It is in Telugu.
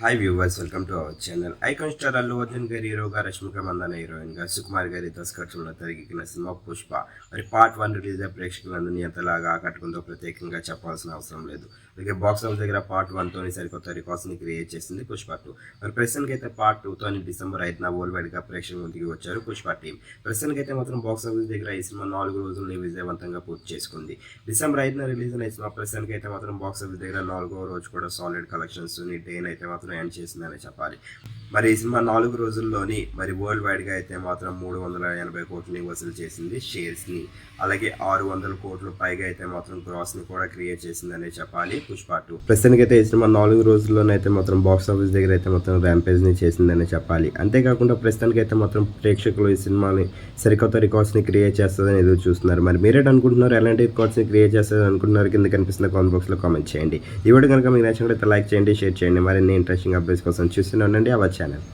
Hi viewers, welcome to our channel. Icon star Allu Arjun గారి హీరోగా, రష్మిక మందాన హీరోయిన్గా, సుకుమార్ గారి దర్శకత్వంలో తెరకెక్కిన సినిమా పుష్ప మరి పార్ట్ 1 రిలీజ్ అయ్యే ప్రేక్షకులందరినీ ఎంతలాగా ఆకట్టుకుందో ప్రత్యేకంగా చెప్పాల్సిన అవసరం లేదు. అలాగే బాక్స్ ఆఫీస్ దగ్గర పార్ట్ 1తోని సరికొత్త రికార్డ్స్ని క్రియేట్ చేసింది పుష్ప 2. మరి ప్రస్తుతానికి అయితే పార్ట్ 2తోని డిసెంబర్ 5న వరల్డ్ వైడ్గా ప్రేక్షకుల ముందుకు వచ్చారు పుష్ప టీం. ప్రస్తుతానికి అయితే మాత్రం బాక్స్ ఆఫీస్ దగ్గర ఈ సినిమా 4 రోజుల్ని విజయవంతంగా పూర్తి చేసుకుంది. డిసెంబర్ 5న రిలీజ్ అయిన సినిమా ప్రస్తుతానికి అయితే మాత్రం బాక్స్ ఆఫీస్ దగ్గర 4వ రోజు కూడా సాలిడ్ కలెక్షన్స్ డేన్ అయితే మాత్రం ఎండ్ చేసిందని చెప్పాలి. మరి ఈ సినిమా 4 రోజుల్లోని మరి వరల్డ్ వైడ్గా అయితే మాత్రం 380 కోట్లని వసూలు చేసింది షేర్స్ని. అలాగే 600 కోట్ల పైగా అయితే మాత్రం గ్రాస్ని కూడా క్రియేట్ చేసిందనే చెప్పాలి పుష్ప 2. ప్రస్తుతానికి అయితే ఈ సినిమా 4 రోజుల్లోనైతే మాత్రం బాక్స్ ఆఫీస్ దగ్గర అయితే మాత్రం ర్యాంపేజ్ని చేసిందని చెప్పాలి. అంతేకాకుండా ప్రస్తుతానికి అయితే మాత్రం ప్రేక్షకులు ఈ సినిమాని సరికొత్త రికార్డ్స్ని క్రియేట్ చేస్తుందని ఎదురు చూస్తున్నారు. మరి మీరేట్ అనుకుంటున్నారు? ఎలాంటి రికార్డ్స్ని క్రియేట్ చేస్తుందని అనుకుంటున్నారు? కింద కనిపిస్తున్న కామెంట్ బాక్స్లో కామెంట్ చేయండి. ఈ వీడియో కనుక మీకు నచ్చినట్లయితే లైక్ చేయండి, షేర్ చేయండి. మరిన్ని ఇంట్రెస్టింగ్ అప్డేట్స్ కోసం చూస్తూనే ఉండండి అవర్ ఛానల్.